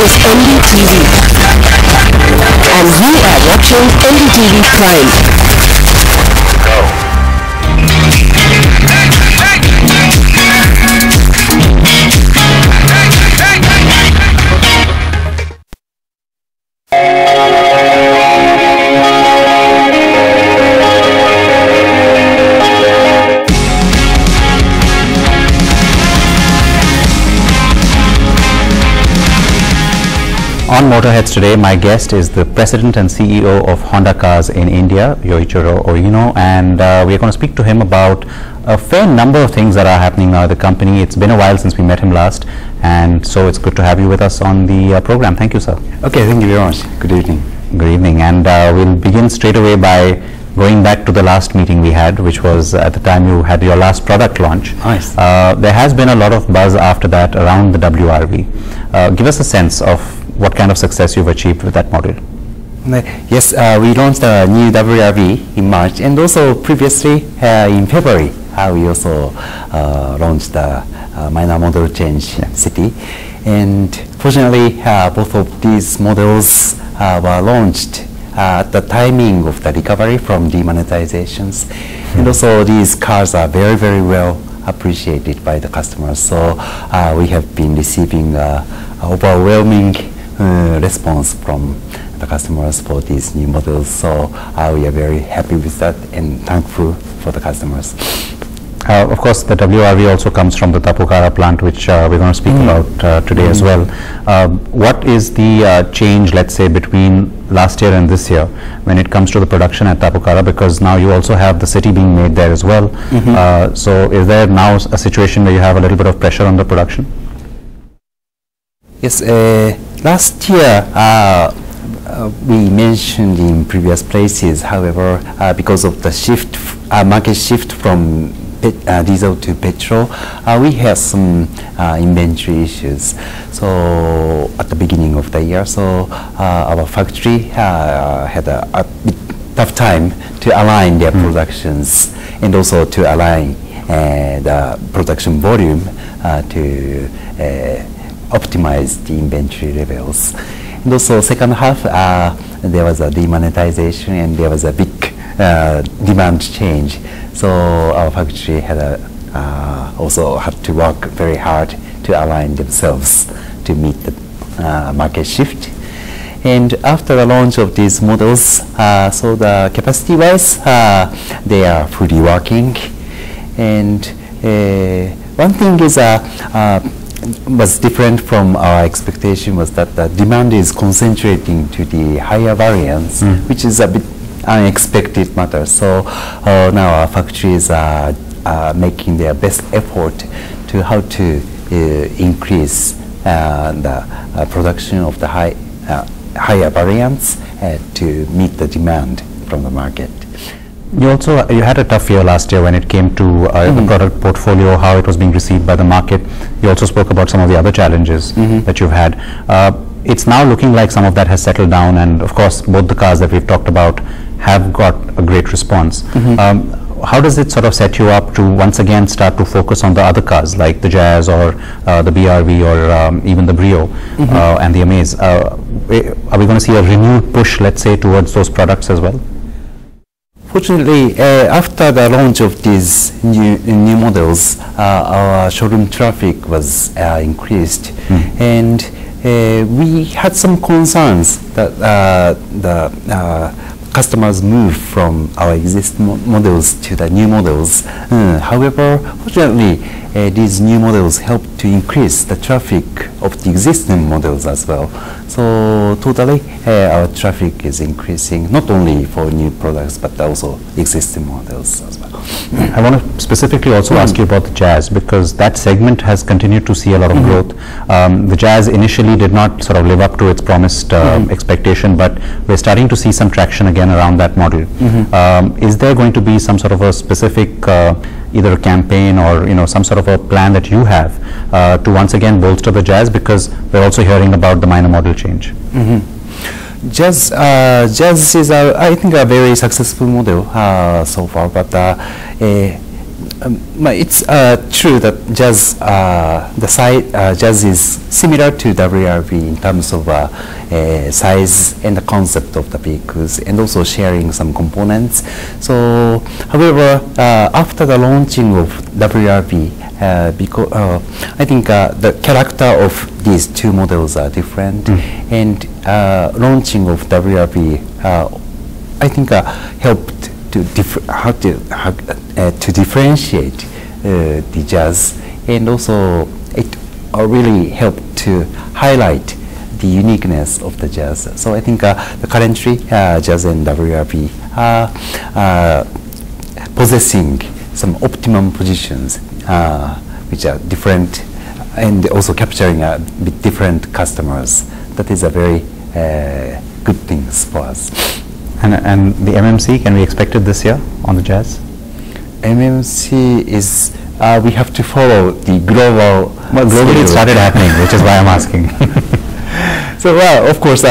is NDTV, and you are watching NDTV Prime. On MotorHeads today, my guest is the President and CEO of Honda Cars in India, Yoichiro Ueno, and we are going to speak to him about a fair number of things that are happening now at the company. It's been a while since we met him last, and so it's good to have you with us on the program. Thank you, sir. Okay, thank you very much. Good evening. Good evening, and we'll begin straight away by going back to the last meeting we had, which was at the time you had your last product launch. Nice. There has been a lot of buzz after that around the WRV. Give us a sense of what kind of success you've achieved with that model. Yes, we launched a new WRV in March, and also previously in February we also launched the minor model change city. And fortunately, both of these models were launched at the timing of the recovery from demonetizations. And also these cars are very, very well appreciated by the customers. So we have been receiving overwhelming response from the customers for these new models. So we are very happy with that and thankful for the customers. Of course, the WRV also comes from the Tapukara plant, which we're going to speak about today as well. What is the change, let's say, between last year and this year when it comes to the production at Tapukara? Because now you also have the city being made there as well. So is there now a situation where you have a little bit of pressure on the production? Yes, last year we mentioned in previous places, however, because of the shift, market shift from diesel to petrol, we had some inventory issues. So at the beginning of the year, so our factory had a bit tough time to align their productions and also to align the production volume to optimize the inventory levels. And also second half, there was a demonetization and there was a big demand change. So our factory had also had to work very hard to align themselves to meet the market shift. And after the launch of these models, so the capacity-wise, they are fully working. And one thing is was different from our expectation was that the demand is concentrating to the higher variants, which is a bit unexpected matter. So now our factories are making their best effort to how to increase the production of the higher variants to meet the demand from the market. You had a tough year last year when it came to the product portfolio, how it was being received by the market. You also spoke about some of the other challenges that you've had. It's now looking like some of that has settled down, and of course both the cars that we've talked about have got a great response. How does it sort of set you up to once again start to focus on the other cars like the Jazz or the BRV or even the Brio and the Amaze? Are we going to see a renewed push, let's say, towards those products as well? Fortunately, after the launch of these new models, our showroom traffic was increased, and we had some concerns that the customers move from our existing models to the new models. However, fortunately, these new models help to increase the traffic of the existing models as well. So totally, our traffic is increasing, not only for new products, but also existing models as well. I want to specifically also ask you about the Jazz, because that segment has continued to see a lot of growth. The Jazz initially did not sort of live up to its promised expectation, but we're starting to see some traction again around that model. Is there going to be some sort of a specific either a campaign or some sort of a plan that you have to once again bolster the Jazz, because we're also hearing about the minor model change? Jazz is, I think, a very successful model so far, but It's true that jazz is similar to WRV in terms of size and the concept of the vehicles, and also sharing some components. So, however, after the launching of WRV, because I think the character of these two models are different, and launching of WRV, I think helped to differentiate the jazz, and also it really helped to highlight the uniqueness of the jazz. So I think currently jazz and WRV are possessing some optimum positions which are different, and also capturing a bit different customers. That is a very good thing for us. And the MMC, can we expect it this year on the Jazz? MMC is, we have to follow the global. Well, globally it started happening, which is why I'm asking. So, well, of course,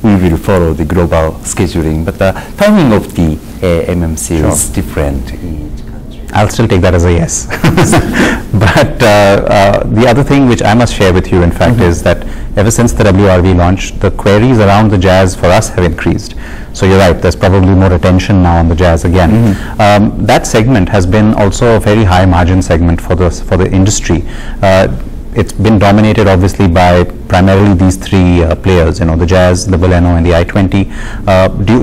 we will follow the global scheduling, but the timing of the MMC is different in each country. I'll still take that as a yes. But the other thing which I must share with you, in fact, is that ever since the WRV launch, the queries around the Jazz for us have increased. So you're right, there's probably more attention now on the Jazz again. That segment has been also a very high margin segment for the industry. It's been dominated obviously by primarily these three players, you know, the Jazz, the Baleno and the i20.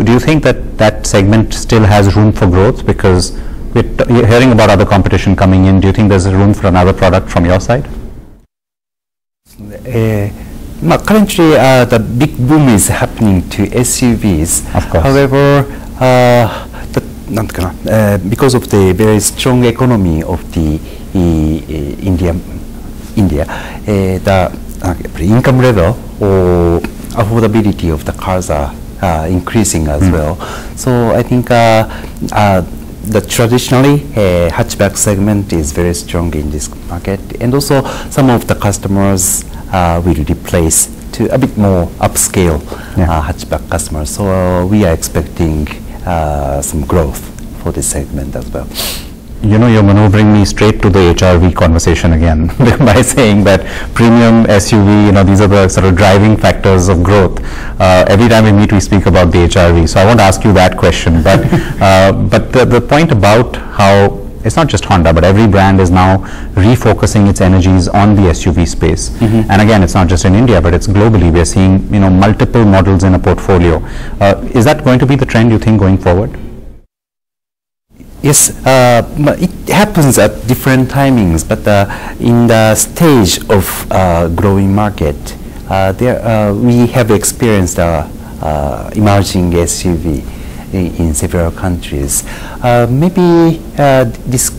Do you think that that segment still has room for growth? Because you're hearing about other competition coming in. Do you think there's room for another product from your side? Currently, the big boom is happening to SUVs. Of course. However, because of the very strong economy of the India, the income level or affordability of the cars are increasing as well. So I think the traditionally hatchback segment is very strong in this market, and also some of the customers will replace to a bit more upscale hatchback customers. So we are expecting some growth for this segment as well. You know, you're maneuvering me straight to the HRV conversation again by saying that premium SUV, you know, these are the sort of driving factors of growth. Every time we meet, we speak about the HRV. So I won't ask you that question, but but the point about how it's not just Honda, but every brand is now refocusing its energies on the SUV space. And again, it's not just in India, but it's globally. We're seeing, you know, multiple models in a portfolio. Is that going to be the trend, you think, going forward? Yes, but it happens at different timings, but in the stage of growing market, we have experienced emerging SUV in several countries. Maybe this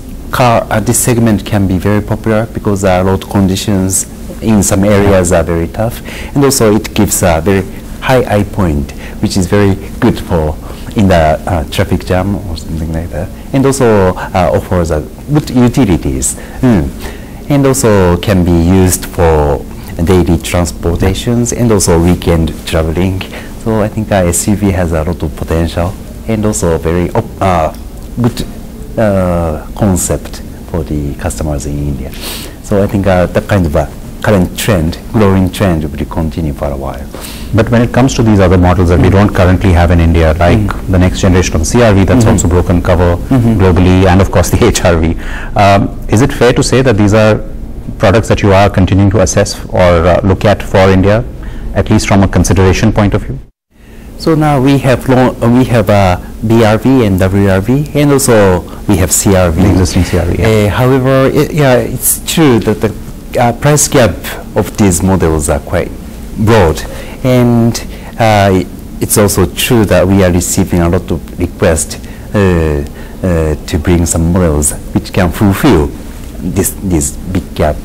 segment can be very popular because road conditions in some areas are very tough, and also it gives a very high eye point, which is very good for in the traffic jam or something like that, and also offers good utilities, and also can be used for daily transportations and also weekend traveling. So I think SUV has a lot of potential, and also very good concept for the customers in India. So I think that kind of a current trend, growing trend, will continue for a while. But when it comes to these other models that we don't currently have in India, like the next generation of CRV that's also broken cover globally, and of course the HRV, is it fair to say that these are products that you are continuing to assess or look at for India, at least from a consideration point of view? So now we have BRV and WRV, and also we have CRV. The existing CRV. However, it's true that the price gap of these models are quite broad, and it's also true that we are receiving a lot of requests to bring some models which can fulfill this big gap.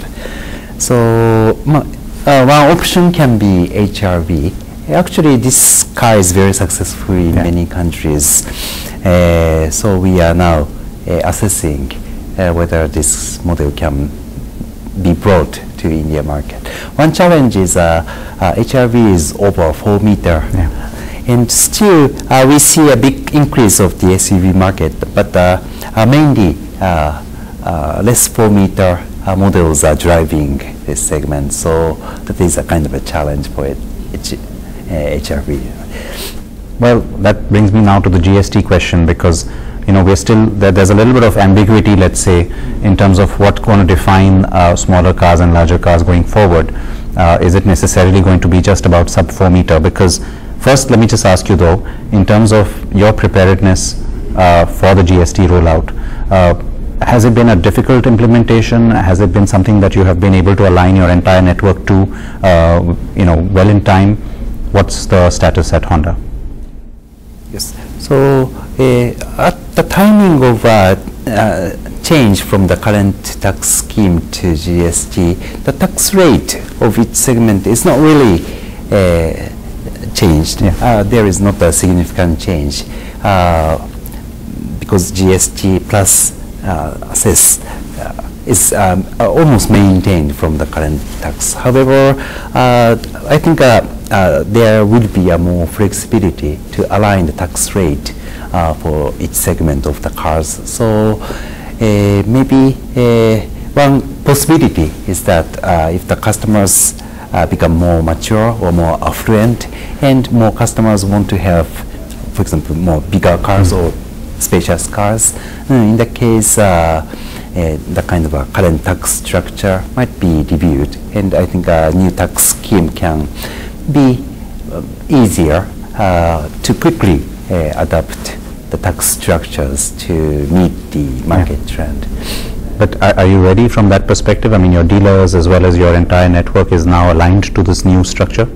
So one option can be HRV. Actually, this car is very successful in many countries, so we are now assessing whether this model can be brought to India market. One challenge is HRV is over 4 meter, And still, we see a big increase of the SUV market, but mainly less 4-meter models are driving this segment. So that is a kind of a challenge for HRV. Well, that brings me now to the GST question, because we're still there's a little bit of ambiguity, let's say, in terms of what's going to define smaller cars and larger cars going forward. Is it necessarily going to be just about sub 4-meter? Because first, let me just ask you though, in terms of your preparedness for the GST rollout, has it been a difficult implementation? Has it been something that you have been able to align your entire network to, well in time? What's the status at Honda? Yes. So at the timing of change from the current tax scheme to GST, the tax rate of each segment is not really changed. Yeah. There is not a significant change because GST plus assess is almost maintained from the current tax. However, I think there will be a more flexibility to align the tax rate for each segment of the cars. So maybe one possibility is that if the customers become more mature or more affluent, and more customers want to have, for example, more bigger cars or spacious cars, in that case the kind of a current tax structure might be reviewed, and I think a new tax scheme can be easier to quickly adapt the tax structures to meet the market trend. But are you ready from that perspective? I mean, your dealers as well as your entire network is now aligned to this new structure?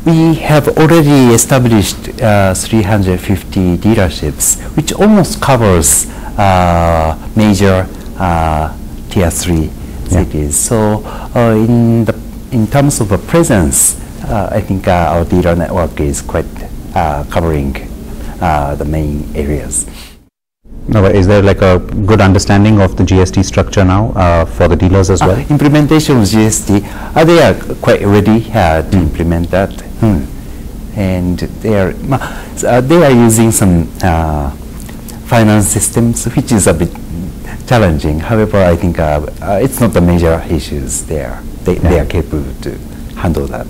We have already established 350 dealerships, which almost covers major tier 3 cities. So in terms of a presence, I think our dealer network is quite covering the main areas. No, is there like a good understanding of the GST structure now for the dealers as well? Implementation of GST, they are quite ready to implement that. And they are using some finance systems, which is a bit challenging. However, I think it's not the major issues there. They are capable to handle that.